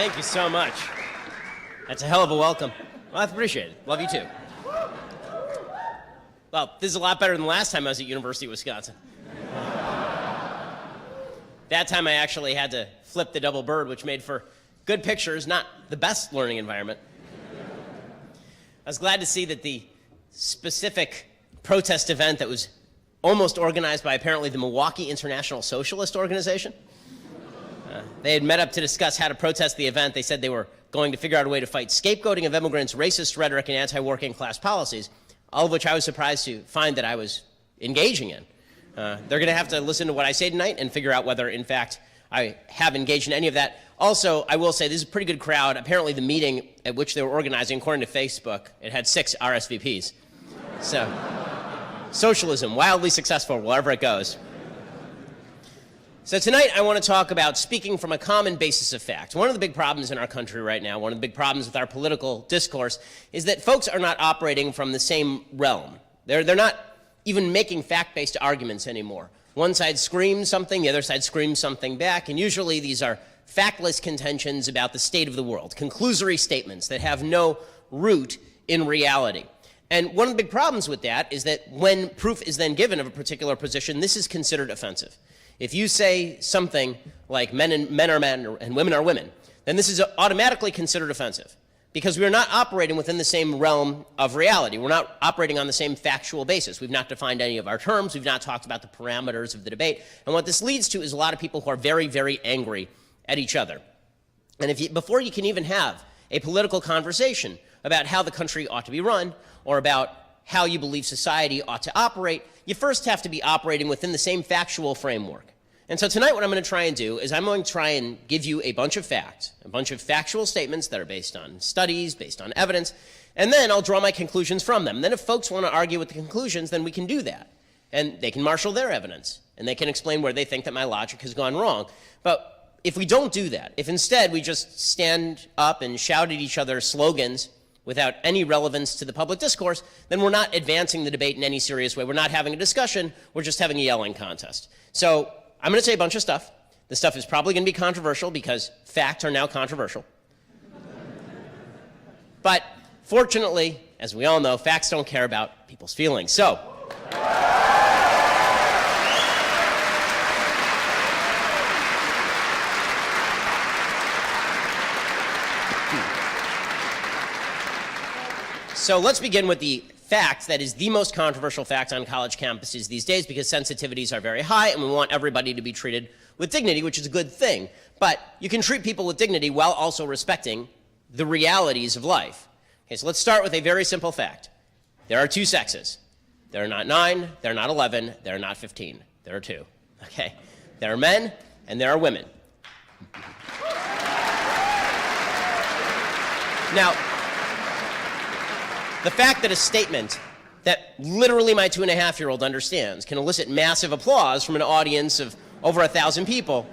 Thank you so much. That's a hell of a welcome. Well, I appreciate it. Love you too. Well, this is a lot better than the last time I was at University of Wisconsin. That time I actually had to flip the double bird, which made for good pictures, not the best learning environment. I was glad to see that the specific protest event that was almost organized by apparently the Milwaukee International Socialist Organization. They had met up to discuss how to protest the event. They said they were going to figure out a way to fight scapegoating of immigrants, racist rhetoric, and anti-working class policies, all of which I was surprised to find that I was engaging in. They're going to have to listen to what I say tonight and figure out whether, in fact, I have engaged in any of that. Also, I will say this is a pretty good crowd. Apparently, the meeting at which they were organizing, according to Facebook, it had 6 RSVPs. So, socialism, wildly successful wherever it goes. So tonight I want to talk about speaking from a common basis of fact. One of the big problems in our country right now, one of the big problems with our political discourse, is that folks are not operating from the same realm. They're not even making fact-based arguments anymore. One side screams something, the other side screams something back, and usually these are factless contentions about the state of the world, conclusory statements that have no root in reality. And one of the big problems with that is that when proof is then given of a particular position, this is considered offensive. If you say something like men are men and women are women, then this is automatically considered offensive because we are not operating within the same realm of reality. We're not operating on the same factual basis. We've not defined any of our terms. We've not talked about the parameters of the debate. And what this leads to is a lot of people who are very, very angry at each other. And before you can even have a political conversation about how the country ought to be run or about how you believe society ought to operate, you first have to be operating within the same factual framework. And so tonight what I'm going to try and do is I'm going to try and give you a bunch of facts, a bunch of factual statements that are based on studies, based on evidence, and then I'll draw my conclusions from them. And then if folks want to argue with the conclusions, then we can do that. And they can marshal their evidence, and they can explain where they think that my logic has gone wrong. But if we don't do that, if instead we just stand up and shout at each other slogans without any relevance to the public discourse, then we're not advancing the debate in any serious way. We're not having a discussion. We're just having a yelling contest. So I'm going to say a bunch of stuff. The stuff is probably going to be controversial because facts are now controversial. But fortunately, as we all know, facts don't care about people's feelings. So let's begin with the fact that is the most controversial fact on college campuses these days because sensitivities are very high and we want everybody to be treated with dignity, which is a good thing. But you can treat people with dignity while also respecting the realities of life. Okay, so let's start with a very simple fact. There are 2 sexes. There are not 9, there are not 11, there are not 15. There are 2. Okay? There are men and there are women. Now, the fact that a statement that literally my 2.5-year-old understands can elicit massive applause from an audience of over 1,000 people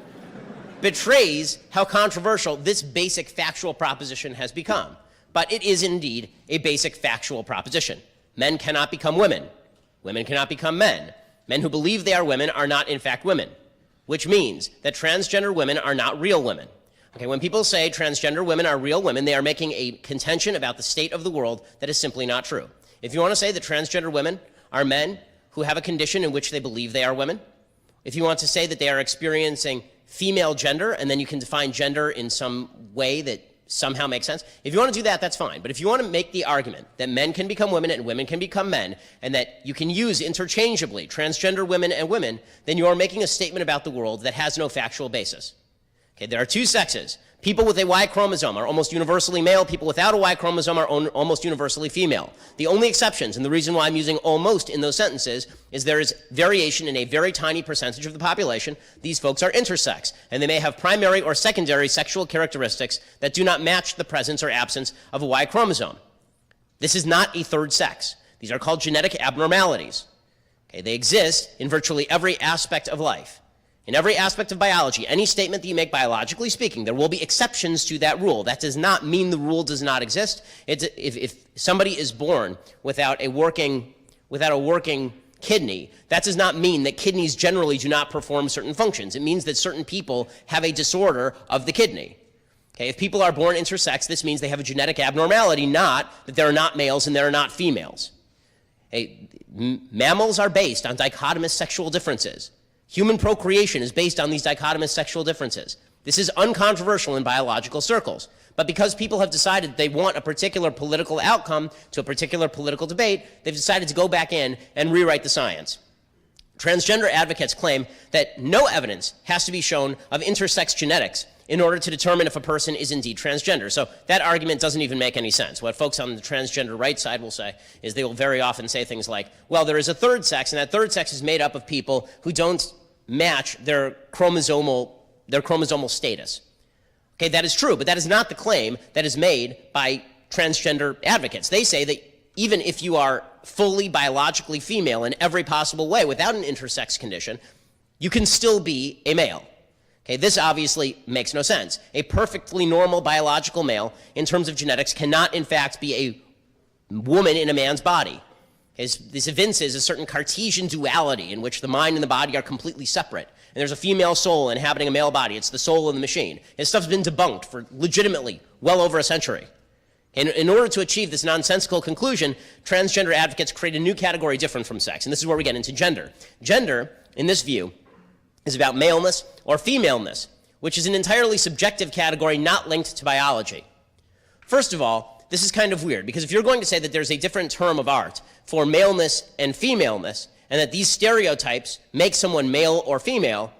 betrays how controversial this basic factual proposition has become. But it is indeed a basic factual proposition. Men cannot become women. Women cannot become men. Men who believe they are women are not in fact women, which means that transgender women are not real women. Okay, when people say transgender women are real women, they are making a contention about the state of the world that is simply not true. If you want to say that transgender women are men who have a condition in which they believe they are women, if you want to say that they are experiencing female gender and then you can define gender in some way that somehow makes sense, if you want to do that, that's fine. But if you want to make the argument that men can become women and women can become men and that you can use interchangeably transgender women and women, then you are making a statement about the world that has no factual basis. Okay, there are 2 sexes. People with a Y chromosome are almost universally male. People without a Y chromosome are almost universally female. The only exceptions, and the reason why I'm using almost in those sentences, is there is variation in a very tiny percentage of the population. These folks are intersex, and they may have primary or secondary sexual characteristics that do not match the presence or absence of a Y chromosome. This is not a third sex. These are called genetic abnormalities. Okay, they exist in virtually every aspect of life. In every aspect of biology, any statement that you make biologically speaking, there will be exceptions to that rule. That does not mean the rule does not exist. If somebody is born without a working kidney, that does not mean that kidneys generally do not perform certain functions. It means that certain people have a disorder of the kidney. Okay, if people are born intersex, this means they have a genetic abnormality, not that there are not males and there are not females. Okay, mammals are based on dichotomous sexual differences. Human procreation is based on these dichotomous sexual differences. This is uncontroversial in biological circles. But because people have decided they want a particular political outcome to a particular political debate, they've decided to go back in and rewrite the science. Transgender advocates claim that no evidence has to be shown of intersex genetics in order to determine if a person is indeed transgender. So that argument doesn't even make any sense. What folks on the transgender right side will say is they will very often say things like, well, there is a third sex, and that third sex is made up of people who don't match their chromosomal status. Okay, that is true, but that is not the claim that is made by transgender advocates. They say that even if you are fully biologically female in every possible way without an intersex condition, you can still be a male. Okay, this obviously makes no sense. A perfectly normal biological male, in terms of genetics, cannot in fact be a woman in a man's body. This evinces a certain Cartesian duality in which the mind and the body are completely separate. And there's a female soul inhabiting a male body. It's the soul of the machine. This stuff's been debunked for legitimately well over a century. And in order to achieve this nonsensical conclusion, transgender advocates create a new category different from sex. And this is where we get into gender. Gender, in this view, is about maleness or femaleness, which is an entirely subjective category not linked to biology. First of all, this is kind of weird, because if you're going to say that there's a different term of art for maleness and femaleness, and that these stereotypes make someone male or female,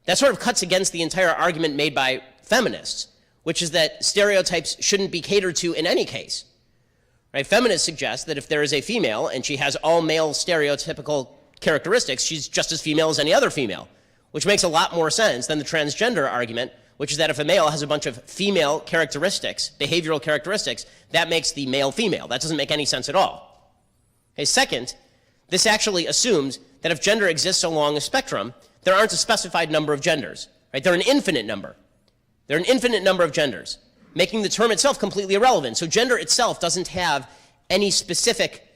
that sort of cuts against the entire argument made by feminists, which is that stereotypes shouldn't be catered to in any case. Right? Feminists suggest that if there is a female and she has all male stereotypical characteristics, she's just as female as any other female, which makes a lot more sense than the transgender argument, which is that if a male has a bunch of female characteristics, behavioral characteristics, that makes the male female. That doesn't make any sense at all. Okay, second, this actually assumes that if gender exists along a spectrum, there aren't a specified number of genders. Right? They're an infinite number. There are an infinite number of genders, making the term itself completely irrelevant. So gender itself doesn't have any specific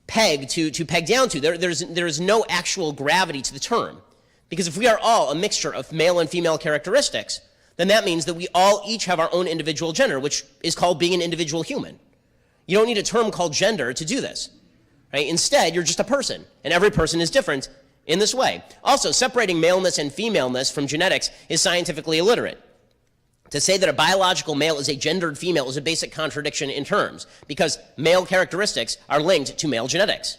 peg to peg down to. There is no actual gravity to the term. Because if we are all a mixture of male and female characteristics, then that means that we all each have our own individual gender, which is called being an individual human. You don't need a term called gender to do this. Right? Instead, you're just a person, and every person is different in this way. Also, separating maleness and femaleness from genetics is scientifically illiterate. To say that a biological male is a gendered female is a basic contradiction in terms, because male characteristics are linked to male genetics.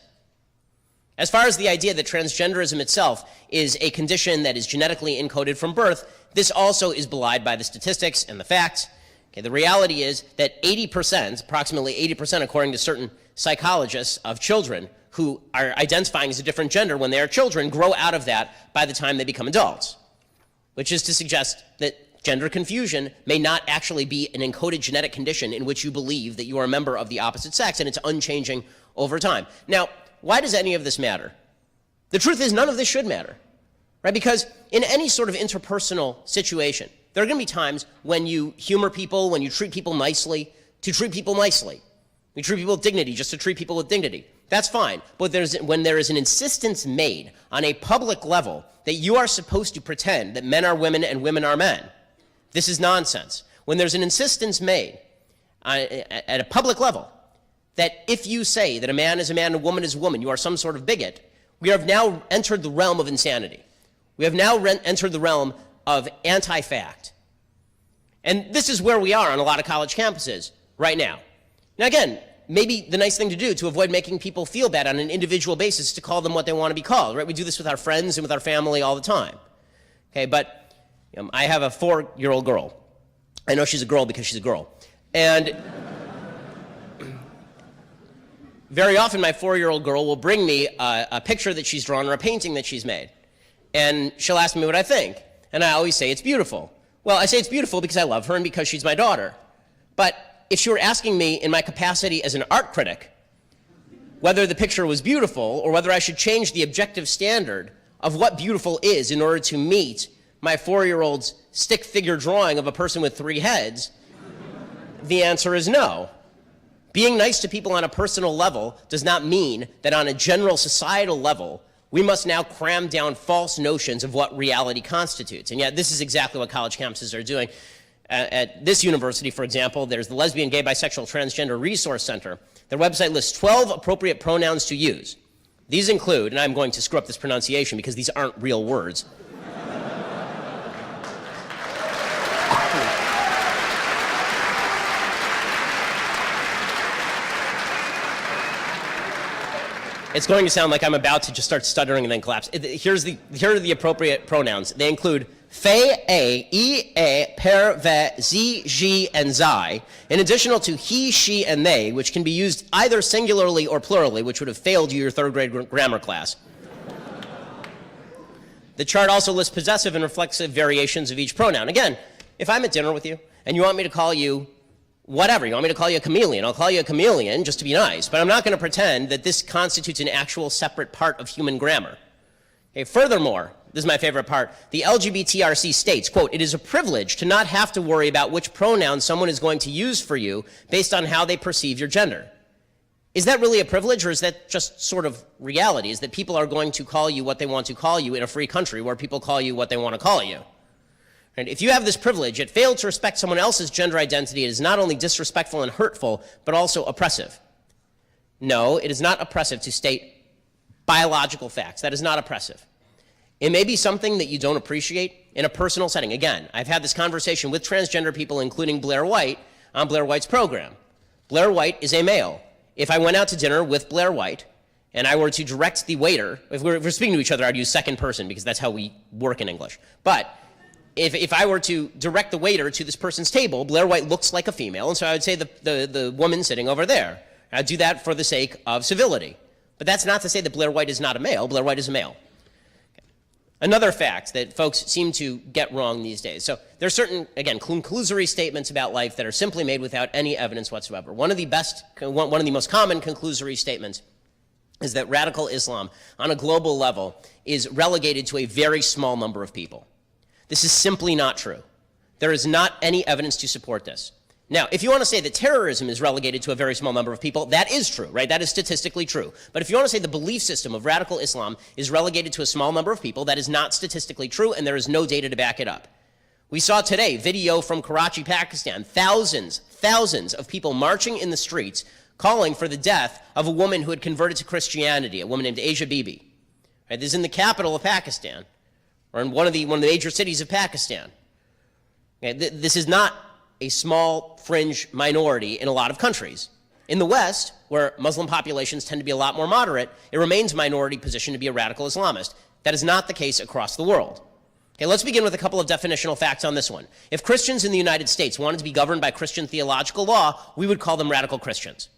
As far as the idea that transgenderism itself is a condition that is genetically encoded from birth, this also is belied by the statistics and the facts. Okay, the reality is that 80%, approximately 80% according to certain psychologists, of children who are identifying as a different gender when they are children grow out of that by the time they become adults, which is to suggest that gender confusion may not actually be an encoded genetic condition in which you believe that you are a member of the opposite sex, and it's unchanging over time. Now, why does any of this matter? The truth is none of this should matter, right? Because in any sort of interpersonal situation, there are going to be times when you humor people, when you treat people nicely, to treat people nicely. We treat people with dignity just to treat people with dignity. That's fine. But when there is an insistence made on a public level that you are supposed to pretend that men are women and women are men, this is nonsense. When there's an insistence made at a public level that if you say that a man is a man and a woman is a woman, you are some sort of bigot, we have now entered the realm of insanity. We have now entered the realm of anti-fact. And this is where we are on a lot of college campuses right now. Now again, maybe the nice thing to do to avoid making people feel bad on an individual basis is to call them what they want to be called, right? We do this with our friends and with our family all the time. Okay, but I have a 4-year-old girl. I know she's a girl because she's a girl. And very often my 4-year-old girl will bring me a picture that she's drawn or a painting that she's made. And she'll ask me what I think. And I always say it's beautiful. Well, I say it's beautiful because I love her and because she's my daughter. But if she were asking me in my capacity as an art critic whether the picture was beautiful or whether I should change the objective standard of what beautiful is in order to meet my 4-year-old's stick figure drawing of a person with 3 heads, the answer is no. Being nice to people on a personal level does not mean that on a general societal level we must now cram down false notions of what reality constitutes. And yet this is exactly what college campuses are doing. At this university, for example, there's the Lesbian, Gay, Bisexual, Transgender Resource Center. Their website lists 12 appropriate pronouns to use. These include, and I'm going to screw up this pronunciation because these aren't real words. It's going to sound like I'm about to just start stuttering and then collapse. Here are the appropriate pronouns. They include fe, a, e, a, per, ve, ze, she, and zai, in addition to he, she, and they, which can be used either singularly or plurally, which would have failed you your third grade grammar class. The chart also lists possessive and reflexive variations of each pronoun. Again, if I'm at dinner with you and you want me to call you whatever, you want me to call you a chameleon, I'll call you a chameleon just to be nice, but I'm not going to pretend that this constitutes an actual separate part of human grammar. Okay, furthermore, this is my favorite part, the LGBTRC states, quote, "It is a privilege to not have to worry about which pronoun someone is going to use for you based on how they perceive your gender." Is that really a privilege, or is that just sort of reality? Is that people are going to call you what they want to call you in a free country where people call you what they want to call you? And if you have this privilege, yet fail to respect someone else's gender identity, it is not only disrespectful and hurtful, but also oppressive. No, it is not oppressive to state biological facts. That is not oppressive. It may be something that you don't appreciate in a personal setting. Again, I've had this conversation with transgender people, including Blair White, on Blair White's program. Blair White is a male. If I went out to dinner with Blair White and I were to direct the waiter, if we're speaking to each other, I'd use second person because that's how we work in English. But if I were to direct the waiter to this person's table, Blair White looks like a female, and so I would say the woman sitting over there. I'd do that for the sake of civility. But that's not to say that Blair White is not a male. Blair White is a male. Okay. Another fact that folks seem to get wrong these days. So there are certain, again, conclusory statements about life that are simply made without any evidence whatsoever. One of the most common conclusory statements is that radical Islam on a global level is relegated to a very small number of people. This is simply not true. There is not any evidence to support this. Now, if you want to say that terrorism is relegated to a very small number of people, that is true, right? That is statistically true. But if you want to say the belief system of radical Islam is relegated to a small number of people, that is not statistically true, and there is no data to back it up. We saw today video from Karachi, Pakistan, thousands of people marching in the streets calling for the death of a woman who had converted to Christianity, a woman named Asia Bibi. Right? This is in the capital of Pakistan, or in one of the major cities of Pakistan. Okay? This is not a small fringe minority in a lot of countries. In the West, where Muslim populations tend to be a lot more moderate, it remains a minority position to be a radical Islamist. That is not the case across the world. Okay, let's begin with a couple of definitional facts on this one. If Christians in the United States wanted to be governed by Christian theological law, we would call them radical Christians.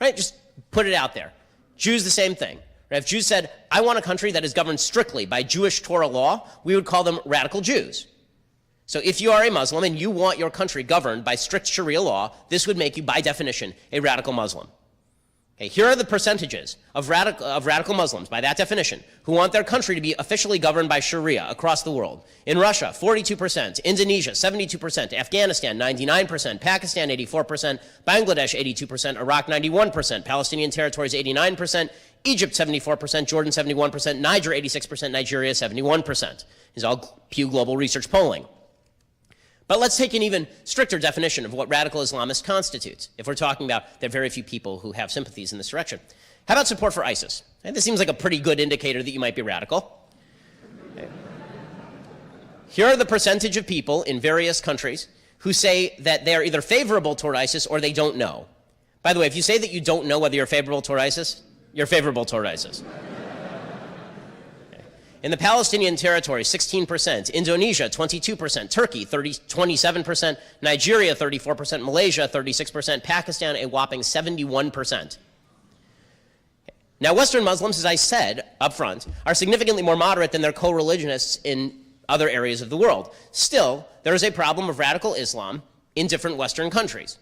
Right? Just put it out there. Jews, the same thing. Right? If Jews said, I want a country that is governed strictly by Jewish Torah law, we would call them radical Jews. So if you are a Muslim and you want your country governed by strict Sharia law, this would make you, by definition, a radical Muslim. Okay, here are the percentages of radical Muslims, by that definition, who want their country to be officially governed by Sharia across the world. In Russia, 42%, Indonesia, 72%, Afghanistan, 99%, Pakistan, 84%, Bangladesh, 82%, Iraq, 91%, Palestinian territories, 89%, Egypt, 74%, Jordan, 71%, Niger, 86%, Nigeria, 71%. This is all Pew Global Research polling. But let's take an even stricter definition of what radical Islamist constitutes, if we're talking about there are very few people who have sympathies in this direction. How about support for ISIS? And this seems like a pretty good indicator that you might be radical. Okay. Here are the percentage of people in various countries who say that they are either favorable toward ISIS or they don't know. By the way, if you say that you don't know whether you're favorable toward ISIS, you're favorable toward ISIS. In the Palestinian territory, 16%, Indonesia, 22%, Turkey, 27%, Nigeria, 34%, Malaysia, 36%, Pakistan, a whopping 71%. Now, Western Muslims, as I said up front, are significantly more moderate than their co-religionists in other areas of the world. Still, there is a problem of radical Islam in different Western countries.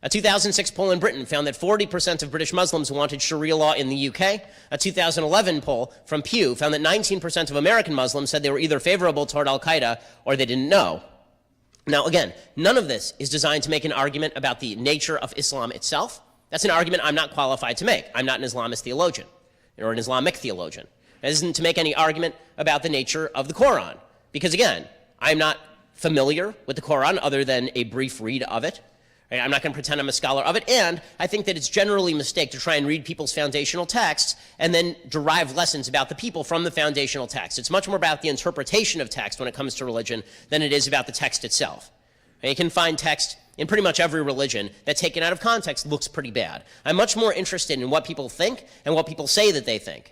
A 2006 poll in Britain found that 40% of British Muslims wanted Sharia law in the UK. A 2011 poll from Pew found that 19% of American Muslims said they were either favorable toward al-Qaeda or they didn't know. Now, again, none of this is designed to make an argument about the nature of Islam itself. That's an argument I'm not qualified to make. I'm not an Islamist theologian or an Islamic theologian. It isn't to make any argument about the nature of the Quran, because, again, I'm not familiar with the Quran other than a brief read of it. Right? I'm not going to pretend I'm a scholar of it. And I think that it's generally a mistake to try and read people's foundational texts and then derive lessons about the people from the foundational text. It's much more about the interpretation of text when it comes to religion than it is about the text itself. And you can find text in pretty much every religion that, taken out of context, looks pretty bad. I'm much more interested in what people think and what people say that they think.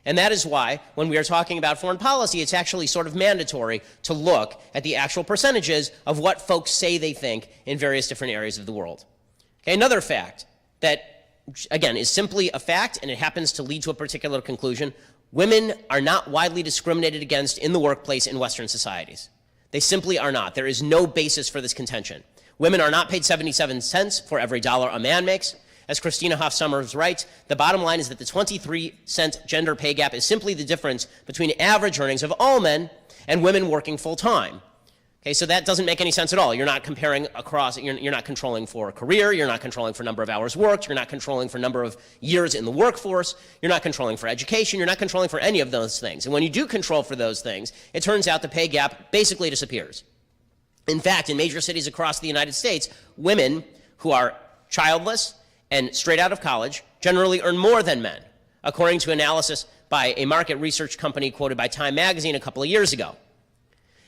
And that is why, when we are talking about foreign policy, it's actually sort of mandatory to look at the actual percentages of what folks say they think in various different areas of the world. Okay, another fact that, again, is simply a fact, and it happens to lead to a particular conclusion: women are not widely discriminated against in the workplace in Western societies. They simply are not. There is no basis for this contention. Women are not paid 77 cents for every dollar a man makes. As Christina Hoff Sommers writes, the bottom line is that the 23-cent gender pay gap is simply the difference between average earnings of all men and women working full-time. Okay, so that doesn't make any sense at all. You're not comparing across, you're not controlling for a career, you're not controlling for number of hours worked, you're not controlling for number of years in the workforce, you're not controlling for education, you're not controlling for any of those things. And when you do control for those things, it turns out the pay gap basically disappears. In fact, in major cities across the United States, women who are childless and straight out of college generally earn more than men, according to analysis by a market research company quoted by Time magazine a couple of years ago.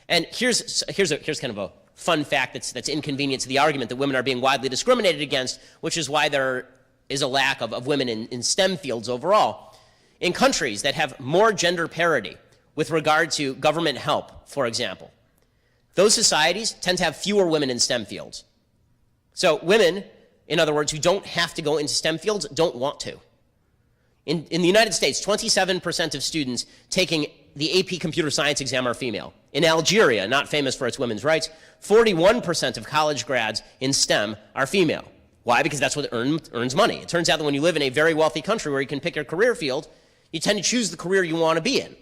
And here's kind of a fun fact that's inconvenient to the argument that women are being widely discriminated against, which is why there is a lack of women in STEM fields overall. In countries that have more gender parity with regard to government help, for example, those societies tend to have fewer women in STEM fields. So women, in other words, who don't have to go into STEM fields, don't want to. In the United States, 27% of students taking the AP computer science exam are female. In Algeria, not famous for its women's rights, 41% of college grads in STEM are female. Why? Because that's what earns money. It turns out that when you live in a very wealthy country where you can pick your career field, you tend to choose the career you want to be in.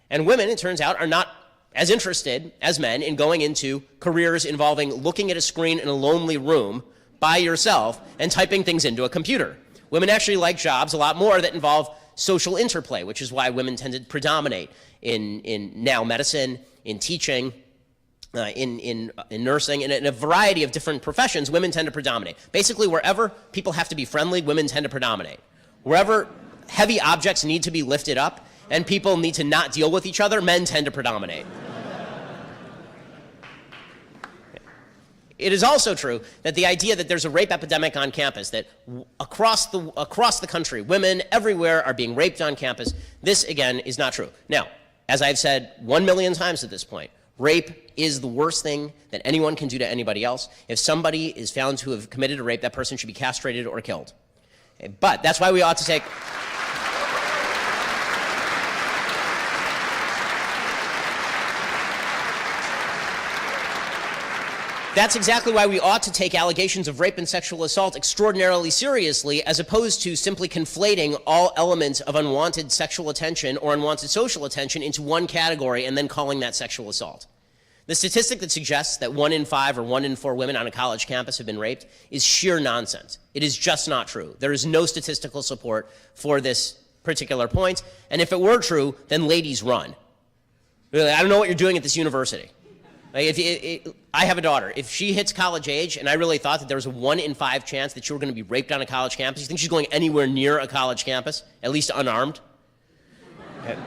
And women, it turns out, are not as interested as men in going into careers involving looking at a screen in a lonely room by yourself and typing things into a computer. Women actually like jobs a lot more that involve social interplay, which is why women tend to predominate in now medicine, in teaching, in nursing, and in a variety of different professions. Women tend to predominate. Basically, wherever people have to be friendly, women tend to predominate. Wherever heavy objects need to be lifted up and people need to not deal with each other, men tend to predominate. It is also true that the idea that there's a rape epidemic on campus, that across the country, women everywhere are being raped on campus, this, again, is not true. Now, as I've said 1 million times at this point, rape is the worst thing that anyone can do to anybody else. If somebody is found to have committed a rape, that person should be castrated or killed. Okay, but that's why we ought to take... That's exactly why we ought to take allegations of rape and sexual assault extraordinarily seriously, as opposed to simply conflating all elements of unwanted sexual attention or unwanted social attention into one category and then calling that sexual assault. The statistic that suggests that 1 in 5 or 1 in 4 women on a college campus have been raped is sheer nonsense. It is just not true. There is no statistical support for this particular point, and if it were true, then ladies run. Really, I don't know what you're doing at this university. Like I have a daughter. If she hits college age, and I really thought that there was a 1 in 5 chance that you were going to be raped on a college campus, you think she's going anywhere near a college campus, at least unarmed? Okay.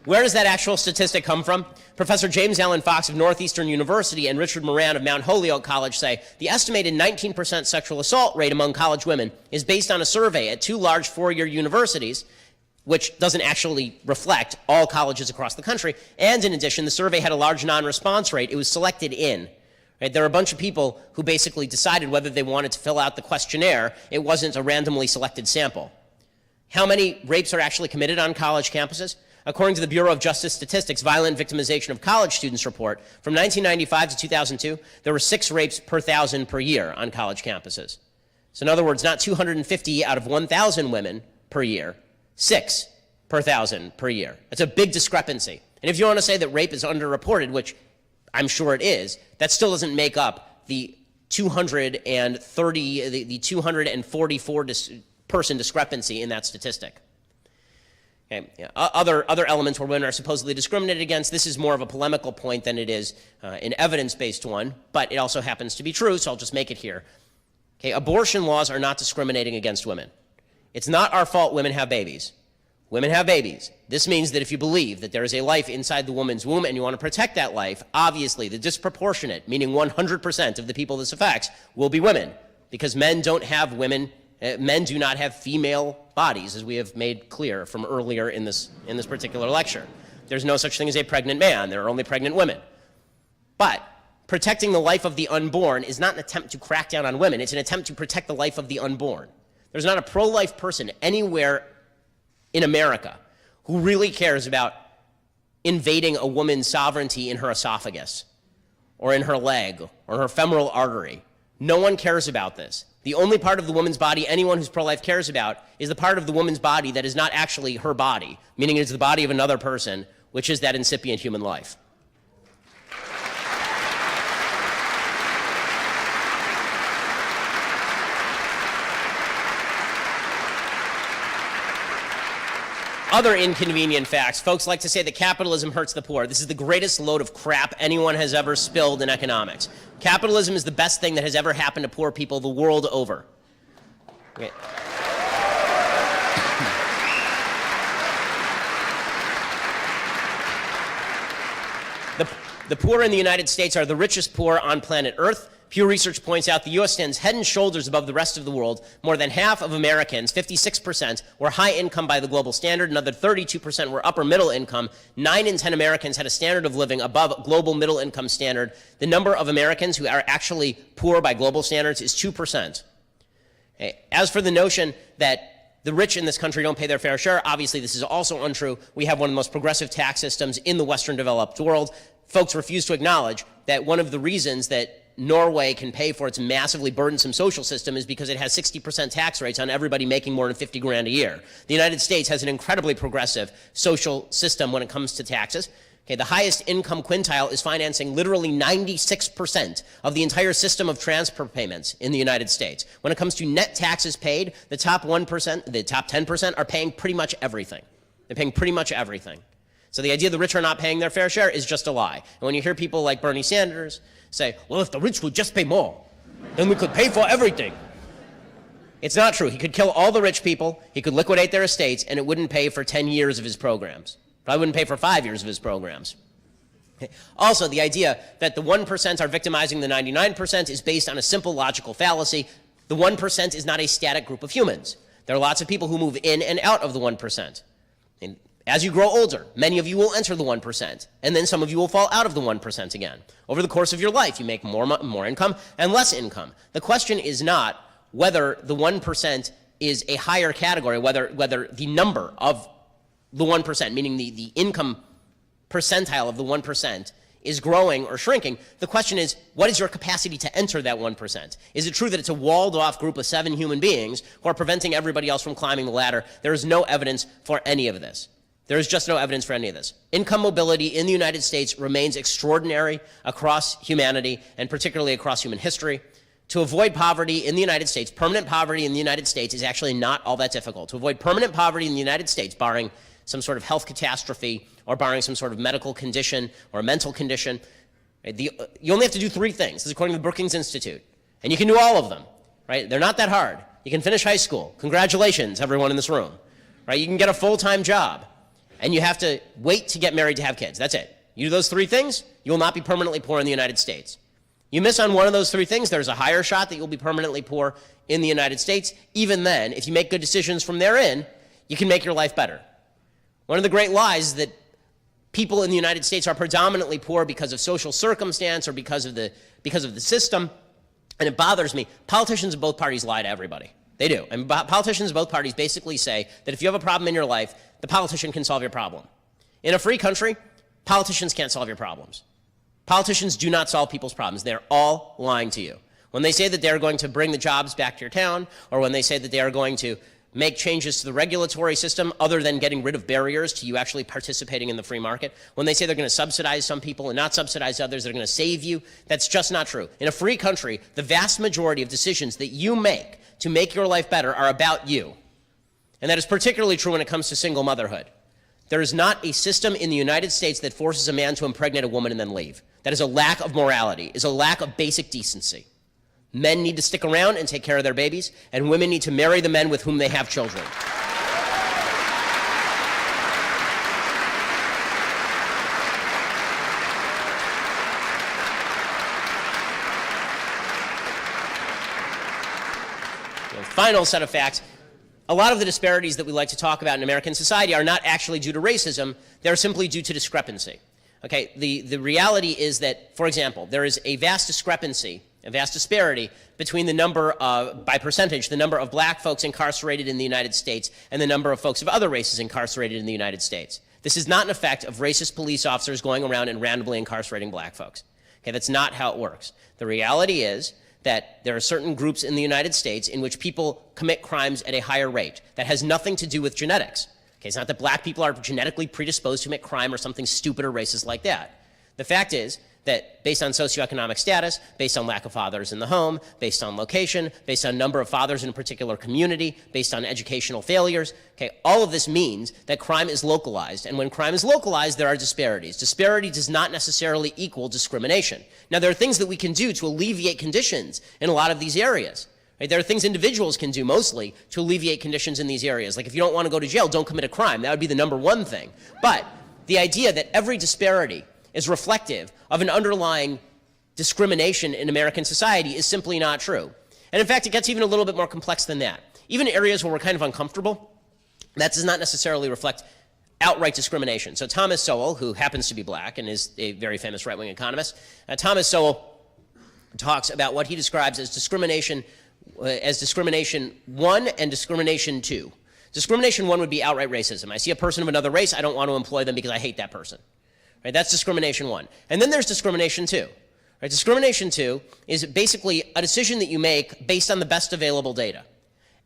Where does that actual statistic come from? Professor James Allen Fox of Northeastern University and Richard Moran of Mount Holyoke College say the estimated 19% sexual assault rate among college women is based on a survey at 2 large 4-year universities, which doesn't actually reflect all colleges across the country. And in addition, the survey had a large non-response rate. It was selected in. Right? There were a bunch of people who basically decided whether they wanted to fill out the questionnaire. It wasn't a randomly selected sample. How many rapes are actually committed on college campuses? According to the Bureau of Justice Statistics Violent Victimization of College Students report, from 1995 to 2002, there were 6 rapes per 1,000 per year on college campuses. So in other words, not 250 out of 1,000 women per year, 6 per 1,000 per year. That's a big discrepancy. And if you want to say that rape is underreported, which I'm sure it is, that still doesn't make up the 244 person discrepancy in that statistic. Okay. Yeah. Other elements where women are supposedly discriminated against, this is more of a polemical point than it is an evidence-based one, but it also happens to be true, so I'll just make it here. Okay. Abortion laws are not discriminating against women. It's not our fault women have babies. Women have babies. This means that if you believe that there is a life inside the woman's womb and you want to protect that life, obviously the disproportionate, meaning 100% of the people this affects, will be women, because men don't have women. Men do not have female bodies, as we have made clear from earlier in this particular lecture. There's no such thing as a pregnant man. There are only pregnant women. But protecting the life of the unborn is not an attempt to crack down on women. It's an attempt to protect the life of the unborn. There's not a pro-life person anywhere in America who really cares about invading a woman's sovereignty in her esophagus or in her leg or her femoral artery. No one cares about this. The only part of the woman's body anyone who's pro-life cares about is the part of the woman's body that is not actually her body, meaning it's the body of another person, which is that incipient human life. Other inconvenient facts. Folks like to say that capitalism hurts the poor. This is the greatest load of crap anyone has ever spilled in economics. Capitalism is the best thing that has ever happened to poor people the world over. Okay. The poor in the United States are the richest poor on planet Earth. Pew Research points out the U.S. stands head and shoulders above the rest of the world. More than half of Americans, 56%, were high income by the global standard. Another 32% were upper middle income. 9 in 10 Americans had a standard of living above global middle income standard. The number of Americans who are actually poor by global standards is 2%. Okay. As for the notion that the rich in this country don't pay their fair share, obviously this is also untrue. We have one of the most progressive tax systems in the Western developed world. Folks refuse to acknowledge that one of the reasons that Norway can pay for its massively burdensome social system is because it has 60% tax rates on everybody making more than 50 grand a year. The United States has an incredibly progressive social system when it comes to taxes. Okay, the highest income quintile is financing literally 96% of the entire system of transfer payments in the United States. When it comes to net taxes paid, the top 1%, the top 10% are paying pretty much everything. They're paying pretty much everything. So the idea the rich are not paying their fair share is just a lie. And when you hear people like Bernie Sanders say, well, if the rich would just pay more, then we could pay for everything. It's not true. He could kill all the rich people, he could liquidate their estates, and it wouldn't pay for 10 years of his programs. Probably wouldn't pay for 5 years of his programs. Also, the idea that the 1% are victimizing the 99% is based on a simple logical fallacy. The 1% is not a static group of humans. There are lots of people who move in and out of the 1%. And as you grow older, many of you will enter the 1%, and then some of you will fall out of the 1% again. Over the course of your life, you make more income and less income. The question is not whether the 1% is a higher category, whether the number of the 1%, meaning the income percentile of the 1%, is growing or shrinking. The question is, what is your capacity to enter that 1%? Is it true that it's a walled-off group of 7 human beings who are preventing everybody else from climbing the ladder? There is no evidence for any of this. There is just no evidence for any of this. Income mobility in the United States remains extraordinary across humanity, and particularly across human history. To avoid poverty in the United States, permanent poverty in the United States is actually not all that difficult. To avoid permanent poverty in the United States, barring some sort of health catastrophe or barring some sort of medical condition or mental condition, you only have to do 3 things. This is according to the Brookings Institute. And you can do all of them, right? They're not that hard. You can finish high school. Congratulations, everyone in this room, right? You can get a full-time job. And you have to wait to get married to have kids. That's it. You do those 3 things, you will not be permanently poor in the United States. You miss on one of those 3 things, there's a higher shot that you'll be permanently poor in the United States. Even then, if you make good decisions from therein, you can make your life better. One of the great lies is that people in the United States are predominantly poor because of social circumstance or because of the system, and it bothers me. Politicians of both parties lie to everybody. They do. And politicians of both parties basically say that if you have a problem in your life, the politician can solve your problem. In a free country, politicians can't solve your problems. Politicians do not solve people's problems. They're all lying to you. When they say that they're going to bring the jobs back to your town, or when they say that they are going to make changes to the regulatory system other than getting rid of barriers to you actually participating in the free market, when they say they're going to subsidize some people and not subsidize others, they're going to save you, that's just not true. In a free country, the vast majority of decisions that you make to make your life better are about you. And that is particularly true when it comes to single motherhood. There is not a system in the United States that forces a man to impregnate a woman and then leave. That is a lack of morality, is a lack of basic decency. Men need to stick around and take care of their babies, and women need to marry the men with whom they have children. Final set of facts. A lot of the disparities that we like to talk about in American society are not actually due to racism. They're simply due to discrepancy. Okay, the reality is that, for example, there is a vast discrepancy, a vast disparity between the number of, by percentage, the number of black folks incarcerated in the United States and the number of folks of other races incarcerated in the United States. This is not an effect of racist police officers going around and randomly incarcerating black folks. Okay, that's not how it works. The reality is that there are certain groups in the United States in which people commit crimes at a higher rate. That has nothing to do with genetics. Okay, it's not that black people are genetically predisposed to commit crime or something stupid or racist like that. The fact is that based on socioeconomic status, based on lack of fathers in the home, based on location, based on number of fathers in a particular community, based on educational failures, okay, all of this means that crime is localized. And when crime is localized, there are disparities. Disparity does not necessarily equal discrimination. Now, there are things that we can do to alleviate conditions in a lot of these areas. Right? There are things individuals can do mostly to alleviate conditions in these areas. Like if you don't want to go to jail, don't commit a crime. That would be the number one thing. But the idea that every disparity is reflective of an underlying discrimination in American society is simply not true. And in fact, it gets even a little bit more complex than that. Even in areas where we're kind of uncomfortable, that does not necessarily reflect outright discrimination. So Thomas Sowell, who happens to be black and is a very famous right-wing economist, Thomas Sowell talks about what he describes as discrimination 1 and discrimination 2. Discrimination 1 would be outright racism. I see a person of another race, I don't want to employ them because I hate that person. Right? That's discrimination 1. And then there's discrimination 2. Right? Discrimination 2 is basically a decision that you make based on the best available data.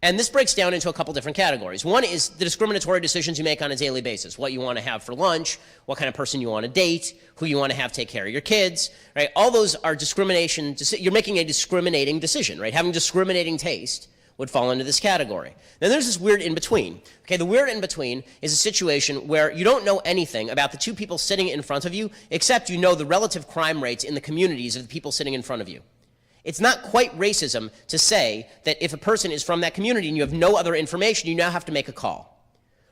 And this breaks down into a couple different categories. One is the discriminatory decisions you make on a daily basis. What you want to have for lunch, what kind of person you want to date, who you want to have take care of your kids. Right? All those are discrimination. You're making a discriminating decision. Right? Having discriminating taste would fall into this category. Then there's this weird in-between. Okay, the weird in-between is a situation where you don't know anything about the two people sitting in front of you, except you know the relative crime rates in the communities of the people sitting in front of you. It's not quite racism to say that if a person is from that community and you have no other information, you now have to make a call.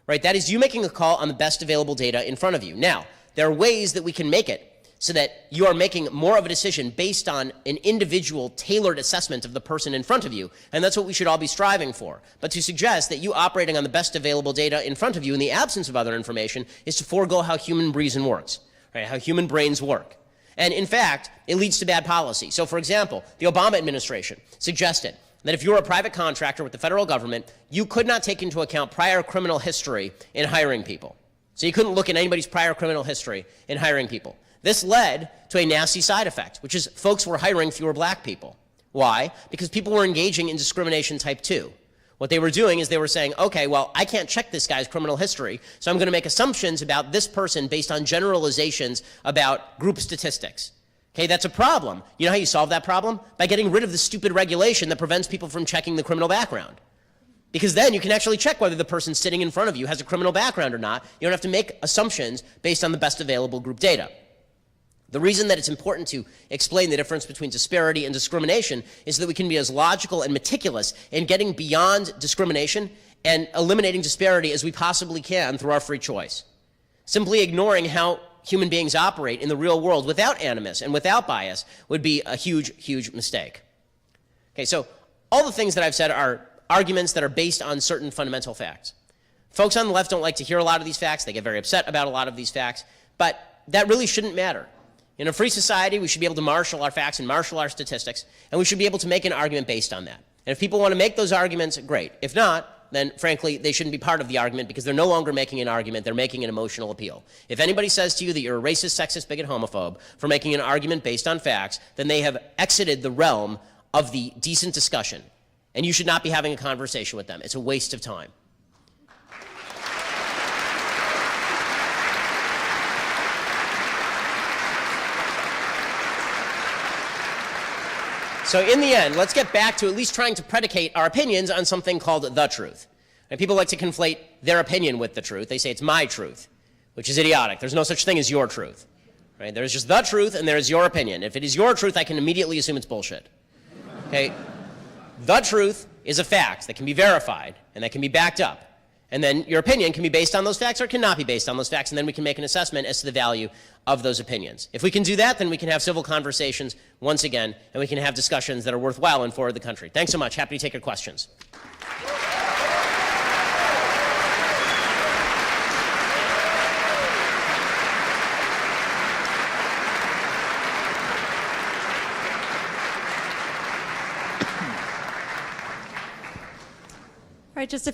Right? That is you making a call on the best available data in front of you. Now, there are ways that we can make it so that you are making more of a decision based on an individual tailored assessment of the person in front of you, and that's what we should all be striving for. But to suggest that you operating on the best available data in front of you in the absence of other information is to forego how human reason works, right? How human brains work. And in fact, it leads to bad policy. So for example, the Obama administration suggested that if you were a private contractor with the federal government, you could not take into account prior criminal history in hiring people. So you couldn't look at anybody's prior criminal history in hiring people. This led to a nasty side effect, which is folks were hiring fewer black people. Why? Because people were engaging in discrimination type 2. What they were doing is they were saying, okay, well, I can't check this guy's criminal history, so I'm going to make assumptions about this person based on generalizations about group statistics. Okay, that's a problem. You know how you solve that problem? By getting rid of the stupid regulation that prevents people from checking the criminal background. Because then you can actually check whether the person sitting in front of you has a criminal background or not. You don't have to make assumptions based on the best available group data. The reason that it's important to explain the difference between disparity and discrimination is that we can be as logical and meticulous in getting beyond discrimination and eliminating disparity as we possibly can through our free choice. Simply ignoring how human beings operate in the real world without animus and without bias would be a huge, huge mistake. Okay, so all the things that I've said are arguments that are based on certain fundamental facts. Folks on the left don't like to hear a lot of these facts. They get very upset about a lot of these facts, but that really shouldn't matter. In a free society, we should be able to marshal our facts and marshal our statistics, and we should be able to make an argument based on that. And if people want to make those arguments, great. If not, then frankly, they shouldn't be part of the argument because they're no longer making an argument, they're making an emotional appeal. If anybody says to you that you're a racist, sexist, bigot, homophobe for making an argument based on facts, then they have exited the realm of the decent discussion, and you should not be having a conversation with them. It's a waste of time. So in the end, let's get back to at least trying to predicate our opinions on something called the truth. And people like to conflate their opinion with the truth. They say it's my truth. which is idiotic. There's no such thing as your truth. Right? There's just the truth, and there is your opinion. If it is your truth, I can immediately assume it's bullshit. Okay? The truth is a fact that can be verified and that can be backed up. And then your opinion can be based on those facts or cannot be based on those facts, and then we can make an assessment as to the value of those opinions. If we can do that, then we can have civil conversations once again, and we can have discussions that are worthwhile and forward the country. Thanks so much. Happy to take your questions. All right, just a